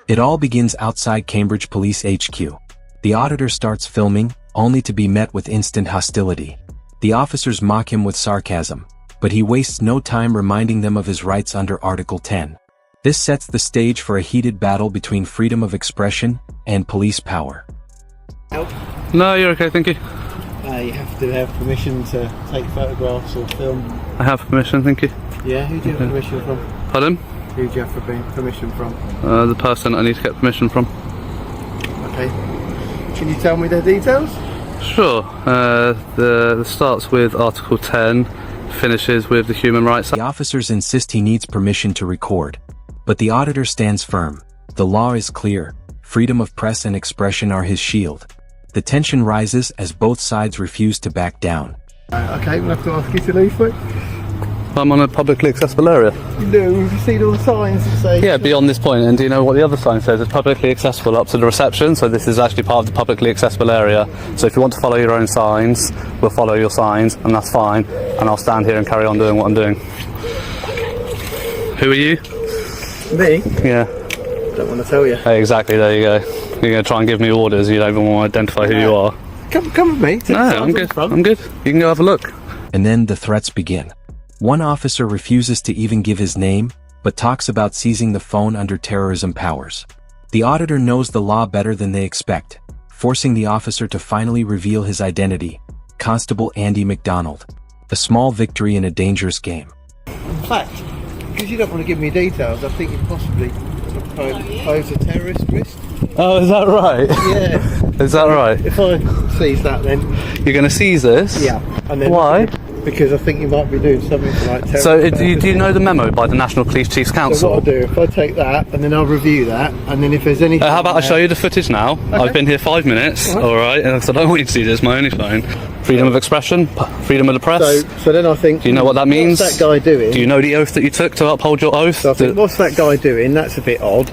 It all begins outside Cambridge Police HQ. The auditor starts filming, only to be met with instant hostility. The officers mock him with sarcasm, but he wastes no time reminding them of his rights under Article 10. This sets the stage for a heated battle between freedom of expression and police power. No, you're okay, thank you. You have to have permission to take photographs or film. I have permission, thank you. Yeah, who do you have permission from? Pardon? Who do you have permission from? The person I need to get permission from. Okay. Can you tell me their details? Sure. The starts with Article 10, finishes with the Human Rights Act. The officers insist he needs permission to record, but the auditor stands firm. The law is clear. Freedom of press and expression are his shield. The tension rises as both sides refuse to back down. Okay, we'll have to ask you to leave, mate. I'm on a publicly accessible area. No, have you seen all the signs that say... Yeah, beyond this point, and do you know what the other sign says? It's publicly accessible up to the reception, so this is actually part of the publicly accessible area. So if you want to follow your own signs, we'll follow your signs, and that's fine, and I'll stand here and carry on doing what I'm doing. Who are you? Me? Yeah. Don't want to tell you. Hey, exactly, there you go. You're going to try and give me orders, you don't even want to identify who you are. Come with me. No, I'm good. I'm good. You can go have a look. And then the threats begin. One officer refuses to even give his name, but talks about seizing the phone under terrorism powers. The auditor knows the law better than they expect, forcing the officer to finally reveal his identity: Constable Andy McDonald. A small victory in a dangerous game. In fact, because you don't want to give me details, I think you possibly pose a terrorist risk. Oh, is that right? Yeah. Is that right? If I seize that, then... You're going to seize this? Yeah. And then why? Because I think you might be doing something like terrorism. So do you know the memo by the National Police Chiefs Council? So what I'll do, if I take that, and then I'll review that, and then if there's anything... how about I show you the footage now? Okay. I've been here 5 minutes, alright, so I don't want you to see this, my only phone. Freedom of expression, freedom of the press. So then I think... Do you know what that means? What's that guy doing? Do you know the oath that you took to uphold your oath? So I think, what's that guy doing? That's a bit odd.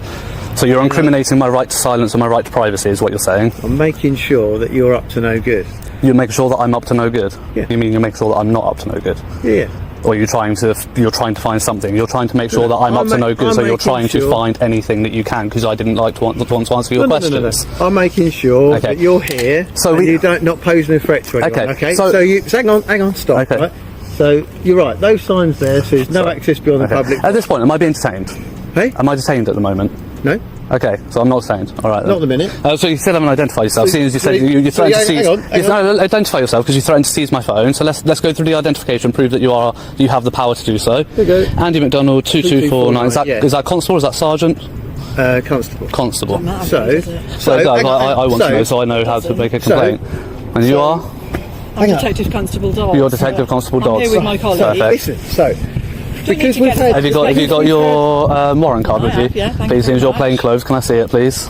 So you're incriminating my right to silence and my right to privacy is what you're saying? I'm making sure that you're up to no good. You're making sure that I'm up to no good? Yeah. You mean you're making sure that I'm not up to no good? Yeah. Or you're trying to find something? You're trying to make sure that I'm up to no good, so you're trying to find anything that you can, because I didn't want to answer your questions. No. I'm making sure that you're here, so and you're not posing a threat to anyone. Okay. So hang on, stop. Okay. Right? So you're right. Those signs there says no access beyond the public. At this point, am I being detained? Hey? Am I detained at the moment? No. Okay, so I'm not detained. All right. Not at the minute. So you still haven't identified yourself. Seeing as you said you threatened to seize. No, identify yourself because you threatened to seize my phone. So let's go through the identification, prove that you have the power to do so. There you go. Andy McDonald, 2249. Is that constable? Or is that sergeant? Constable. Constable. I want to know, so I know how to make a complaint. And you are? I'm Detective Constable Dodds. You're Detective Constable Dodds. I'm here with my colleague. Listen, so... Because we've had... Have you got your warrant card with you? Yeah, please, in your plain clothes. Can I see it, please?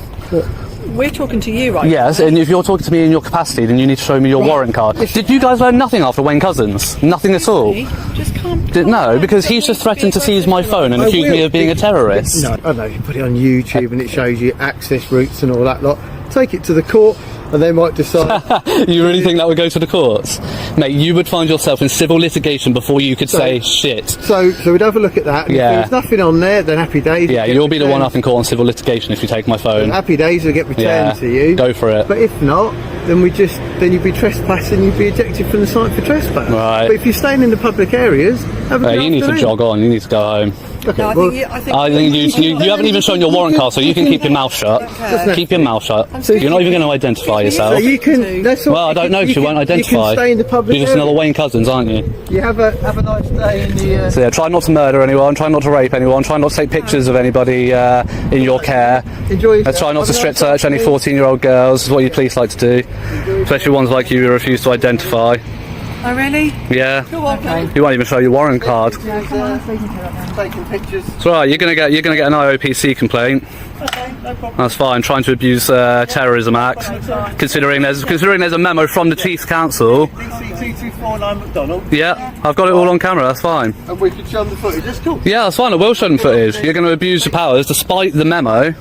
We're talking to you right now. Yes, and if you're talking to me in your capacity, then you need to show me your warrant card. Did you guys learn nothing after Wayne Couzens? Nothing at all? Just calm. No, because he's just threatened to seize my phone and accuse me of being a terrorist. No, I know, you put it on YouTube and it shows you access routes and all that lot. Take it to the court and they might decide... You really think that would go to the courts? Mate, you would find yourself in civil litigation before you could say shit. So we'd have a look at that. And if there's nothing on there, then happy days. Yeah, you'll be the one up in court on civil litigation if you take my phone. And happy days will get returned to you. Go for it. But if not, then you'd be trespassing, you'd be ejected from the site for trespass. Right. But if you're staying in the public areas, you need to jog on, you need to go home. Okay, no, I think you haven't even shown your warrant card, so you can keep your mouth shut. Keep your mouth shut. You're not even going to identify yourself. So you can... Well, I don't know because you won't identify. You can stay in the public You're just another Wayne Couzens, aren't you? You have a nice day in the... So yeah, try not to murder anyone, try not to rape anyone, try not to take pictures of anybody in your care. Enjoy yourself. Try not to strip search any 14-year-old girls, is what you police like to do. Especially ones like you who refuse to identify. Oh, really? Yeah. You're welcome. You won't even show your warrant card. Taking pictures. It's right. You're gonna get an IOPC complaint. Okay, no problem. That's fine. Trying to abuse Terrorism Act. Considering there's a memo from the Chiefs Council. DC2249 McDonald. Yeah, I've got it all on camera. That's fine. And we can show them the footage. That's cool. Yeah, that's fine. I will show them footage. You're going to abuse your powers despite the memo.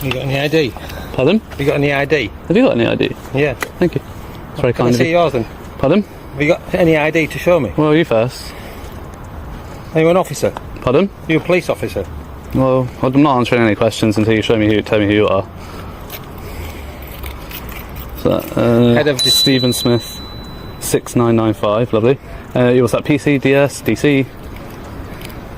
You got any ID? Pardon? You got any ID? Have you got any ID? Yeah. Thank you. It's very Can I kind of see you. yours then? Pardon? Have you got any ID to show me? Well, you first. Are you an officer? Pardon? Are you a police officer? Well, I'm not answering any questions until you tell me who you are. So, Head of Stephen Smith, 6995, lovely. What's that, PC, DS, DC?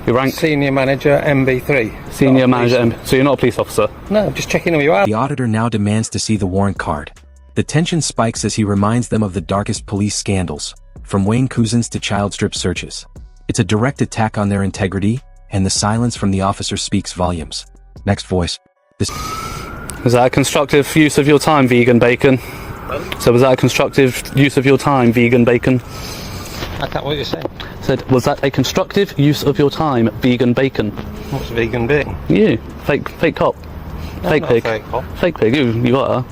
Your rank? Senior Manager, MB3. Senior Manager, so you're not a police officer? No, I'm just checking who you are. The auditor now demands to see the warrant card. The tension spikes as he reminds them of the darkest police scandals, from Wayne Couzens to child strip searches. It's a direct attack on their integrity, and the silence from the officer speaks volumes. Next voice. Was that a constructive use of your time, vegan bacon? So was that a constructive use of your time, vegan bacon? I can't what you're saying. Said, was that a constructive use of your time, vegan bacon? What's vegan being? You, fake cop. Fake pig. Fake cop. Fake pig, you are.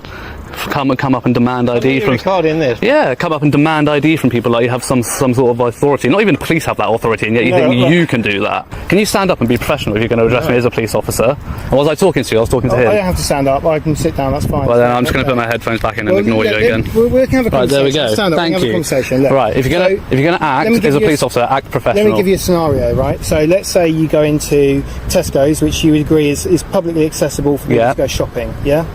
Come up and demand ID from... recording this? Yeah, come up and demand ID from people like you have some sort of authority. Not even the police have that authority, and yet you think you can do that. Can you stand up and be professional if you're going to address me as a police officer? And was I talking to you? I was talking to him. I don't have to stand up. I can sit down. That's fine. Well, then I'm just going to put my headphones back in and ignore you again. We can have a conversation. Right, there we go. Stand up. Thank we can you. Have a conversation. Look. Right, if you're going to act as a police officer, act professional. Let me give you a scenario, right? So let's say you go into Tesco's, which you would agree is publicly accessible for people to go shopping, yeah?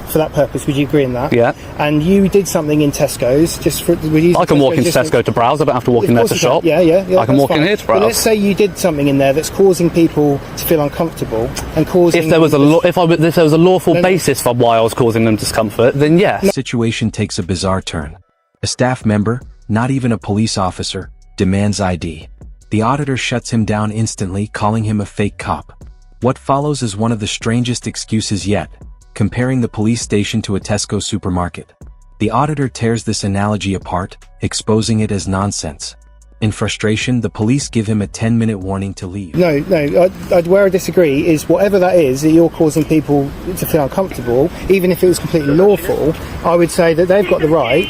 For that purpose, would you agree in that? Yeah. And you did something in Tesco's, just for... I can walk into Tesco to browse, I don't have to walk in there to shop. Yeah, I can walk in here to browse. But let's say you did something in there that's causing people to feel uncomfortable and causing... If there was a lawful basis for why I was causing them discomfort, then yes. The situation takes a bizarre turn. A staff member, not even a police officer, demands ID. The auditor shuts him down instantly, calling him a fake cop. What follows is one of the strangest excuses yet, comparing the police station to a Tesco supermarket. The auditor tears this analogy apart, exposing it as nonsense. In frustration, the police give him a 10-minute warning to leave. No, where I disagree is whatever that is that you're causing people to feel uncomfortable, even if it was completely lawful, I would say that they've got the right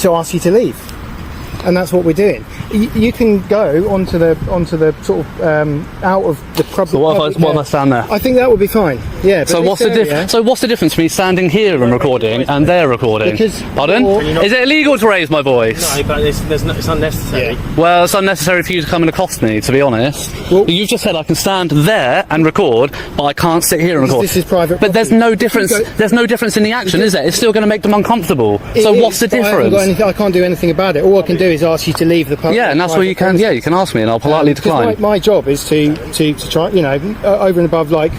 to ask you to leave. And that's what we're doing. You can go onto the sort of out of the public. So what if I stand there? I think that would be fine. Yeah. So what's the difference? So what's the difference between standing here and recording and there recording? Because pardon? Is it illegal to raise my voice? No, but it's unnecessary. Yeah. Well, it's unnecessary for you to come and accost me, to be honest. Well, you've just said I can stand there and record, but I can't sit here and record. This is private. But there's no difference. There's no difference in the action, is there? It's still going to make them uncomfortable. So what's the difference? I can't do anything about it. All I can do is ask you to leave the public. Yeah, and that's where you can. Yeah, you can ask me, and I'll politely decline. My job is to try, over and above like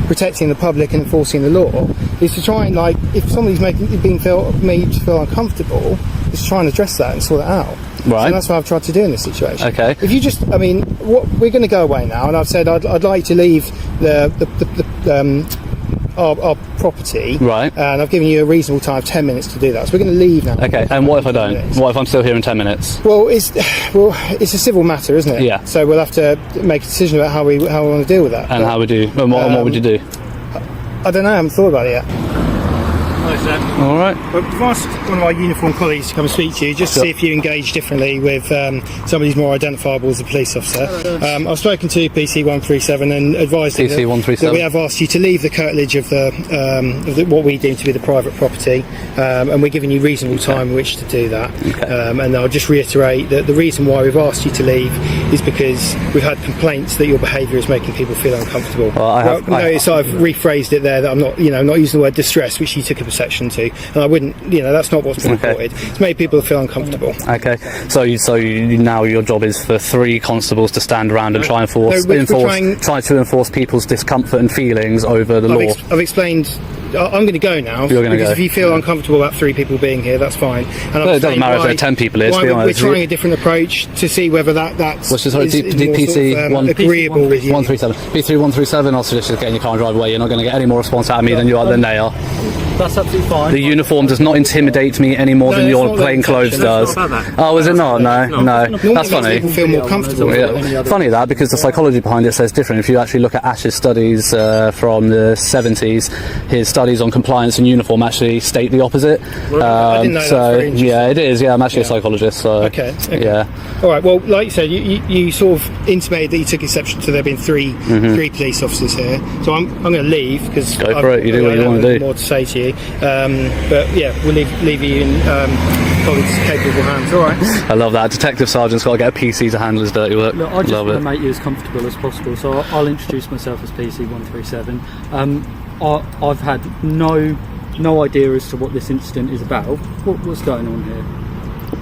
protecting the public and enforcing the law, is to try and if somebody's made to feel uncomfortable, is to try and address that and sort it out. Right. And that's what I've tried to do in this situation. Okay. If you just, we're going to go away now, and I've said I'd like to leave our property, right? And I've given you a reasonable time of 10 minutes to do that. So we're going to leave now. Okay. And what if I don't? What if I'm still here in 10 minutes? Well, it's a civil matter, isn't it? Yeah. So we'll have to make a decision about how we want to deal with that. And how would you? And what would you do? I don't know. I haven't thought about it yet. All right. Well, we've asked one of our uniformed colleagues to come and speak to you, just to see if you engage differently with somebody who's more identifiable as a police officer. I've spoken to PC 137 and advised him that we have asked you to leave the curtilage of what we deem to be the private property, and we're giving you reasonable time in which to do that. Okay. And I'll just reiterate that the reason why we've asked you to leave is because we've had complaints that your behaviour is making people feel uncomfortable. Well, notice I've rephrased it there, that I'm not using the word distress, which you took a perception to, and I wouldn't, that's not what's been reported. It's made people feel uncomfortable. Okay, so now your job is for 3 constables to stand around and try to enforce people's discomfort and feelings over the law. I've explained. I'm going to go now. You're going to go. If you feel uncomfortable about 3 people being here, that's fine. And it doesn't matter if there are 10 people here. We're trying a different approach to see whether that's PC agreeable with you. 137. PC 137. I'll suggest just getting your car and drive away. You're not going to get any more response out of me than they are. That's absolutely fine. The uniform does not intimidate me any more than your plain clothes does. Oh, is it not? No. That's funny. People feel more comfortable. Yeah. Funny that, because the psychology behind it says different. If you actually look at Ash's studies from the 70s, his studies on compliance and uniform actually state the opposite. I didn't know that. Yeah, it is. Yeah, I'm actually a psychologist. So okay. Yeah. All right. Well, like you said, you sort of intimated that you took exception to there being three police officers here. So I'm going to leave because go for it. You do what you want to do. More to say to you. you. But yeah, we'll leave you in colleagues' capable hands. All right. I love that. Detective Sergeant's got to get a PC to handle his dirty work. Look, I just love want it. to make you as comfortable as possible, so I'll introduce myself as PC137. I've had no idea as to what this incident is about. What's going on here?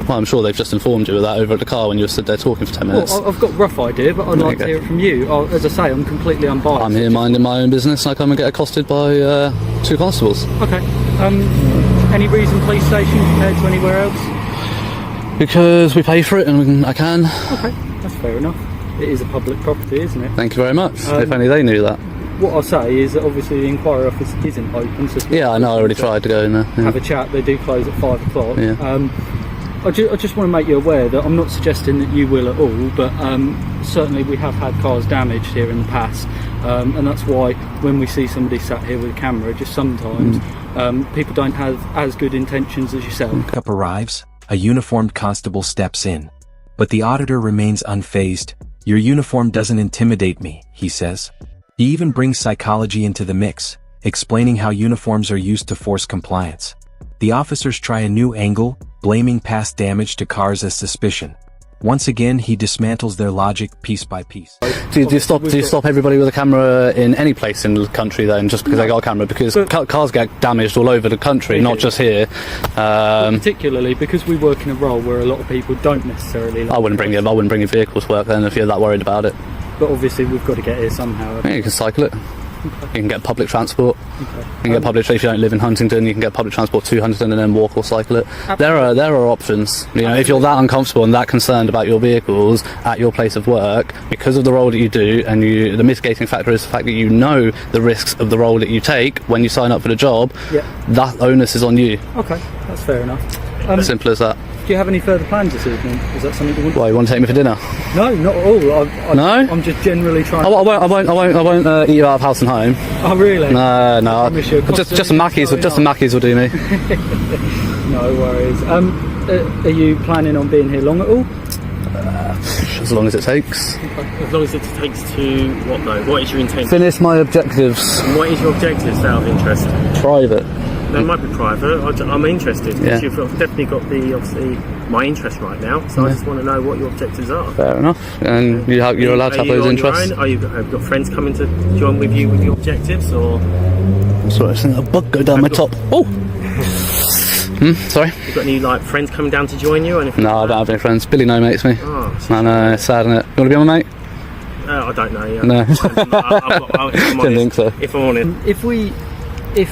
Well, I'm sure they've just informed you of that over at the car when you were stood there talking for 10 minutes. Well, I've got a rough idea, but I'd like to hear it from you. As I say, I'm completely unbiased. I'm here minding my own business and I come and get accosted by 2 constables. Okay. Any reason police station compared to anywhere else? Because we pay for it and I can. Okay, that's fair enough. It is a public property, isn't it? Thank you very much. If only they knew that. What I'll say is that obviously the inquiry office isn't open. So Yeah, I know. I already tried to go in there. Yeah. have a chat. They do close at 5 o'clock. Yeah. I just want to make you aware that I'm not suggesting that you will at all, but certainly we have had cars damaged here in the past, and that's why when we see somebody sat here with a camera, just sometimes people don't have as good intentions as yourself. Pickup arrives, a uniformed constable steps in. But the auditor remains unfazed. "Your uniform doesn't intimidate me," he says. He even brings psychology into the mix, explaining how uniforms are used to force compliance. The officers try a new angle, blaming past damage to cars as suspicion. Once again, he dismantles their logic piece by piece. Do you stop everybody with a camera in any place in the country then, just because they got a camera? Because cars get damaged all over the country, not just here. Particularly because we work in a role where a lot of people don't necessarily like I wouldn't bring your vehicle to work then if you're that worried about it. But obviously we've got to get here somehow. Yeah, you can cycle it. You can get public transport. You can get public. If you don't live in Huntingdon, you can get public transport to Huntingdon and then walk or cycle it. There are options. You know, if you're that uncomfortable and that concerned about your vehicles at your place of work because of the role that you do, and the mitigating factor is the fact that you know the risks of the role that you take when you sign up for the job. That onus is on you. Okay, that's fair enough. Simple as that. Do you have any further plans this evening? Is that something you want? Why, you want to take me for dinner? No, not at all. No? I'm just generally trying. I won't eat you out of house and home. Oh really? No. Just some Mackies will do me. No worries. Are you planning on being here long at all? As long as it takes. As long as it takes to what though? What is your intention? Finish my objectives. And what is your objectives out of interest? Private. They might be private. I'm interested because Yeah. you've definitely got obviously my interest right now. So I just want to know what your objectives are. Fair enough. And you're allowed to have those interests. Have you got friends coming to join with you with your objectives, or? Sorry, I've seen a bug go down my top. Oh. Sorry. You got any friends coming down to join you? Or anything? No, I don't have any friends. Billy no mates me. Oh, I know, it's sad, isn't it? You want to be my mate? I don't know. Yeah. No. Didn't think so. If I'm honest. If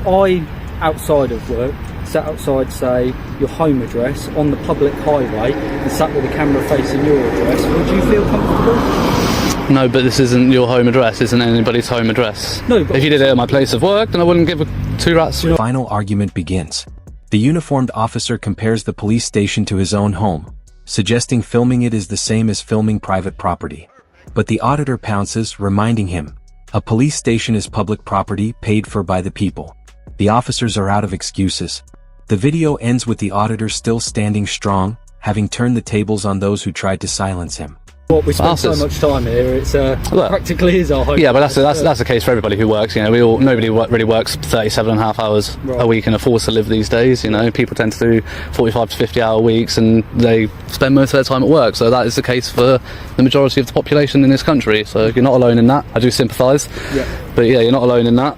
I outside of work sat outside, say, your home address on the public highway and sat with a camera facing your address, would you feel comfortable? No, but this isn't your home address, isn't anybody's home address. No, but if you did it at my place of work, then I wouldn't give two rats. The final argument begins. The uniformed officer compares the police station to his own home, suggesting filming it is the same as filming private property. But the auditor pounces, reminding him, a police station is public property paid for by the people. The officers are out of excuses. The video ends with the auditor still standing strong, having turned the tables on those who tried to silence him. What we spend so much time here, it's practically is our home. Yeah, but that's the case for everybody who works. You know, nobody really works 37.5 hours a week and affords to live these days. You know, people tend to do 45 to 50-hour weeks, and they spend most of their time at work. So that is the case for the majority of the population in this country. So you're not alone in that. I do sympathise. Yeah. But yeah, you're not alone in that.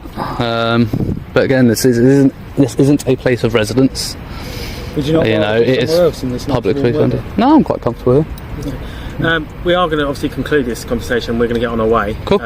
But again, this isn't a place of residence. Would you not it is else in this publicly funded. No, I'm quite comfortable here. We are going to obviously conclude this conversation. We're going to get on our way. Cool.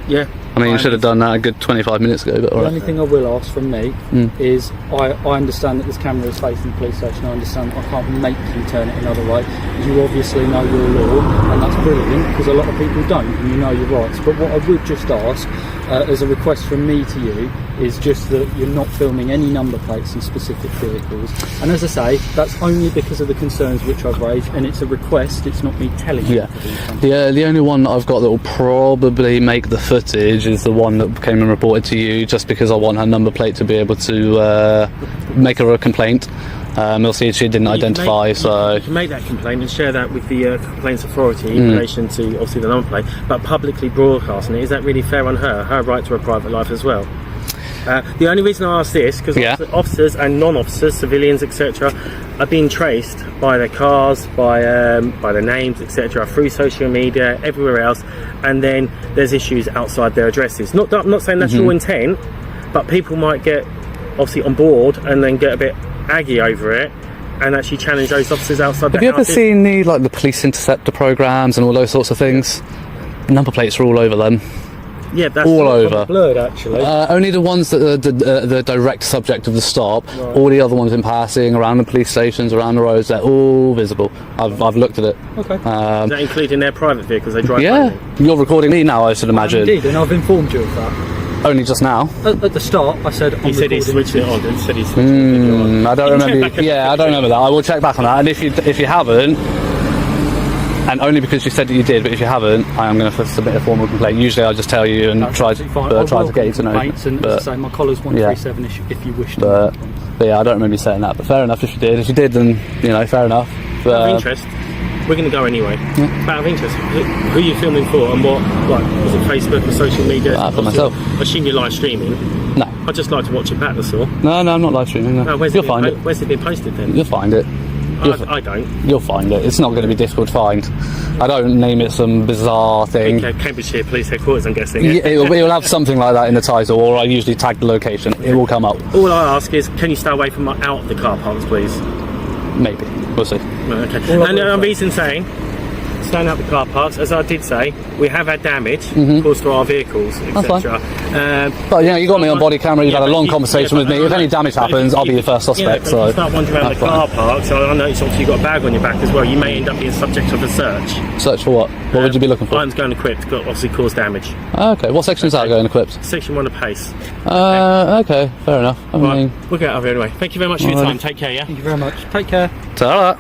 Yeah. I mean, you should have done that a good 25 minutes ago, but all right. The only thing I will ask from me is, I understand that this camera is facing the police station. I understand that I can't make you turn it another way. You obviously know your law, and that's brilliant, because a lot of people don't, and you know your rights. But what I would just ask, as a request from me to you, is just that you're not filming any number plates in specific vehicles. And as I say, that's only because of the concerns which I've raised, and it's a request, it's not me telling you to do something. The only one that I've got that will probably make the footage is the one that came and reported to you, just because I want her number plate to be able to make her a complaint. You'll see she didn't identify, so... You can make that complaint and share that with the complaints authority in relation to, obviously, the number plate, but publicly broadcasting it, is that really fair on her right to her private life as well? The only reason I ask this, because officers and non-officers, civilians, etc., are being traced by their cars, by their names, etc., through social media, everywhere else, and then there's issues outside their addresses. I'm not saying that's your intent, but people might get obviously on board and then get a bit aggy over it and actually challenge those officers outside their Have you ever houses. seen the police interceptor programs and all those sorts of things? Number plates are all over them. Yeah, that's all over. Blurred, actually. Only the ones that are the direct subject of the stop. Right. All the other ones in passing, around the police stations, around the roads, they're all visible. I've looked at it. Okay. Is that including their private vehicles they drive? Yeah. You're recording me now, I should imagine. Indeed, and I've informed you of that. Only just now. At the start, I said he said he switched it on. He said he switched it on. I don't remember. Yeah, I don't remember that. I will check back on that. And if you haven't, and only because you said that you did, but if you haven't, I am going to submit a formal complaint. Usually, I'll just tell you and try to get you to know. And as I say, my collar's 137 if you wish to. But yeah, I don't remember you saying that. But fair enough if you did. If you did, then fair enough. But, out of interest, we're going to go anyway. Yeah. Out of interest, who are you filming for and what? Was it Facebook or social media? For myself. I assume you're live streaming. No. I'd just like to watch it back, that's all. No, I'm not live streaming. No. Where's it been posted then? You'll find it. I don't. You'll find it. It's not going to be difficult to find. I don't name it some bizarre thing. Okay, Cambridgeshire Police Headquarters, I'm guessing. Yeah, it'll have something like that in the title, or I usually tag the location. It will come up. All I ask is, can you stay away from out of the car parks, please? Maybe. We'll see. Okay. And the reason saying, staying out the car parks, as I did say, we have had damage caused to our vehicles, etc. But you got me on body camera. You've had a long conversation with me. If any damage happens, I'll be the first suspect. So if you start wandering around the car park, so I noticed obviously you've got a bag on your back as well. You may end up being subject of a search. Search for what? What would you be looking for? Mine's going equipped. Got obviously caused damage. Okay. What section is that going equipped? Section 1 of PACE. Okay. Fair enough. We'll get out of here anyway. Thank you very much for your time. Take care. Yeah. Thank you very much. Take care. Ta-ra.